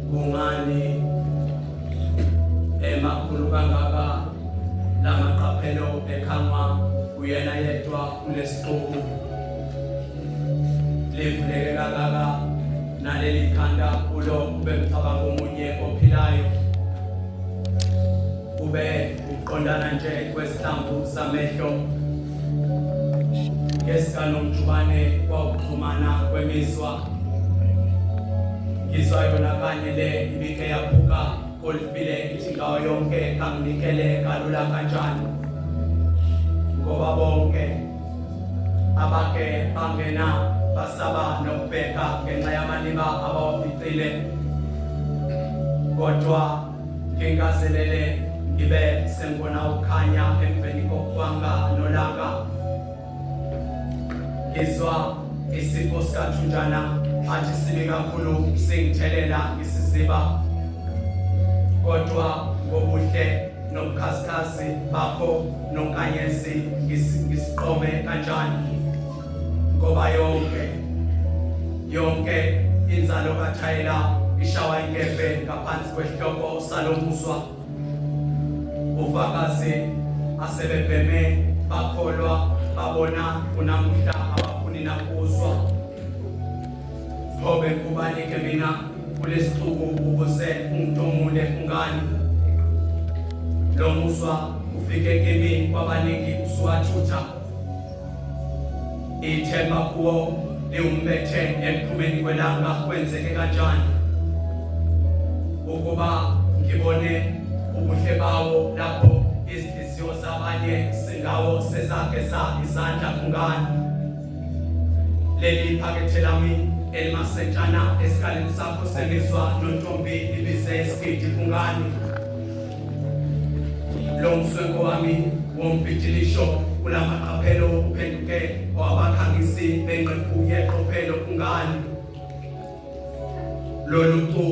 kungani emakhulu kangaka lamaqaphelo ekhangwa uyena yedwa kulesiqoqo livuleke kangaka naleli khanda ulo kube mcabango omunye ophilayo kube uqondana nje kwesihlambu samehlo ngesikanojubane kwakuxhumana kwemizwa ngizwa yona kanye le ibike yaphuka kolifile ithi ngawo yonke kanginikele kalula kanjani ngoba bonke abake bangena basaba nokubheka ngenxa yamaliba abawaficile kodwa ngingazelele ngibe sengibona ukukhanya emveni kokuwanga nolanga ngizwa isifo sikathunjana athi sibi kakhulu singthelela isiziba kodwa ngobuhle nobukhazikhazi bakho nonkanyezi ngisiqome kanjani ngoba yonke inzalo kaThayila ishawa inkembe ngaphansi kwesihloko salomuzwa ufakazi asebebheme bakholwa babona kunamuhla abafuni nakuzwa ngobe kubanike mina kulesixuku ukuze ungitomule ungani lo muzwa ufike kimi kwabaningi usuwathutha ithemba kuwo liumbethe ekuphumeni kwelanga kwenzeke kanjani ukuba ngibone ubuhle bawo lapho izinhliziyo zabanye singawo sezakhe izandla kungani leli phakethe lami elimasentshana esikaleni sakho semizwa nontombi ibize isigidi kungani lo mswenko wami wombhijilisho kulamaqaphelo uphenduke wabakhangisi benqephu yeqophelo kungani lolu cu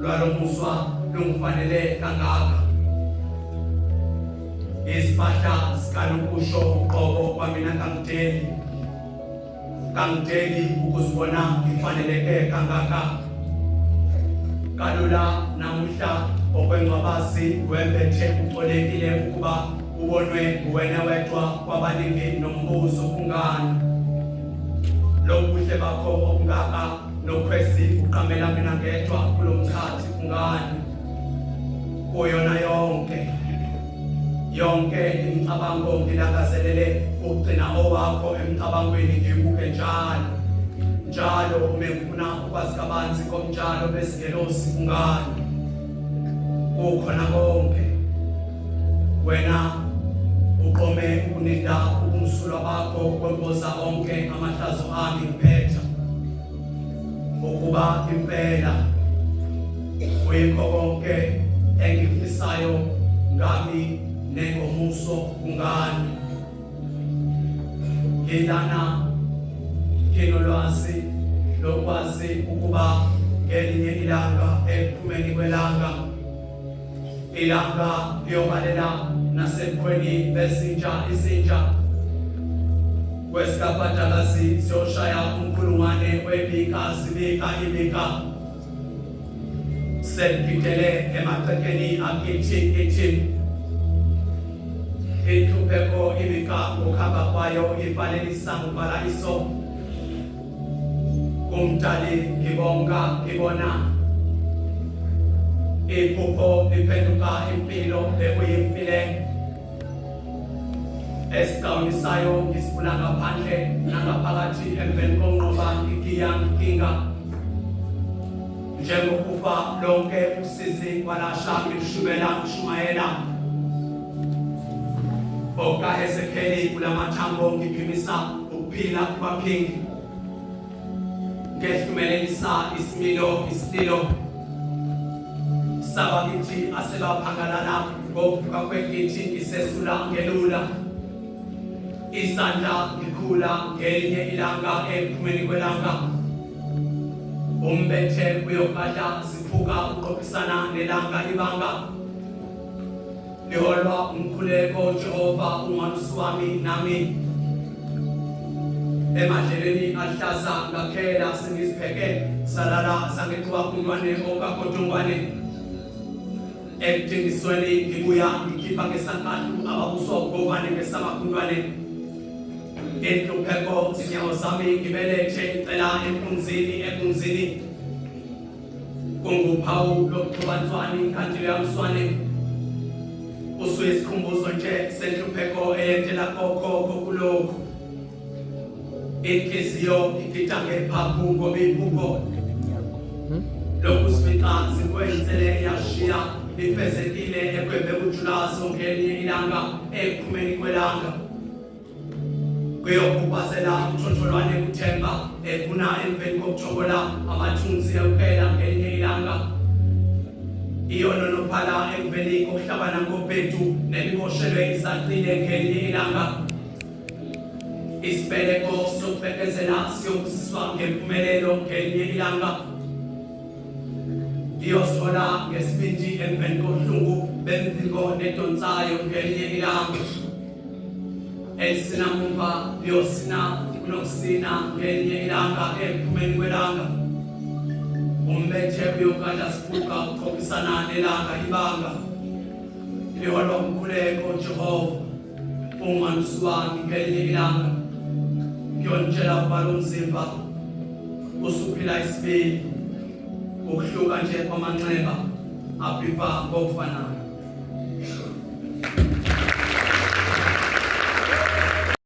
lwalomuzwa lungifanele kangaka isipahla sikalukusho uqobo kwamina kangideli ukuzibona ngifaneleke kangaka kalula namuhla okwengcwabazi wembethe uxolekile ukuba ubonwe nguwena wedwa kwabaningi nombuzo kungani lobuhle bakho obungaka nokhwesi uqamela mina ngedwa kulomkhathi kungani kuyona yonke imicabango ngilangazelele ugcina owakho emicabangweni ngikuke njalo uma ngifuna ukwazi kabanzi komtshalo bezingelosi kungani kukhona konke wena uqome ukunika ubumsulwa bakho kwemboza onke amahlazo ami ngiphetha ukuba impela kuyikho konke engifisayo ngami nengomuso kungani ngilana nginolwazi lokwazi ukuba ngelinye ilanga ekuphumeni kwelanga ilanga liyobalela nasebukhweni izinja kwesikaphatakazi siyoshaya umkhulungwane webika ibika sepitele emaqekeni akithi inhlupheko ibika ngokuhamba kwayo ivalelisa ngobalaiso kumdali ngibona iphupho liphenduka impilo ekuyimfile esigawunisayo ngisifuna ngaphandle nangaphakathi emveni konqoba ngikinga njengokufa lonke usizi kwalasha ngishumayela okaHezekheli kulamathambo ngiphimisa ukuphila kubaphingi ngehlumelelisa isililo sabakithi asebaphangalala ngokuvuka kwekithi isesula ngelula isandla ngikhula ngelinye ilanga ekuphumeni kwelanga umbethe uyokadla ziphuka uqophisana nelanga ibanga liholwa umkhuleko Jehova ungalusi wami nami emadleleni ahlaza ngaphela sengizipheke salala sangeqhuba kuntwane okakotongwane ekuthengisweni ngibuya ngikhipha ngesantathu ababusobukhovane ngesamakhundwane enhlupheko zinyawo zami ngibelethe icela enkunzini kunguphawu lokuxubanzwane inkantolo yamswane usuyisikhumbuzo nje senhlupheko eyenzela kokhokho kulokhu inhliziyo igida ngephaphu ngoba iphupho lokhu sifica sikwenzele yashiya ifezekile ekwembe kujulaso ngelinye ilanga ekuphumeni kwelanga kuyokubasela umtshotsholowane kuthemba efuna emveni kokujobola amathunzi ekuphela ngelinye ilanga iyononophala emveni kokuhlabana ngobhedu nebiboshelwe isaqile ngelinye ilanga isibeleko sokubhekezela siyobusiswa ngempumelelo ngelinye ilanga iyosithola ngesibindi emveni kobuhlungu bemviko nedonsayo ngelinye ilanga elisinamumva liyosina kunokusina ngelinye ilanga ekuphumeni kwelanga umbethe uyokanda sibuka uxoxisana nelanga ibanga liyolwa umkhuleko Jehova unganusi wami ngelinye ilanga ngiyonitshela ukubala umzimba usuphila isibili ukuhluka nje kwamanxeba abhiva ngokufanayo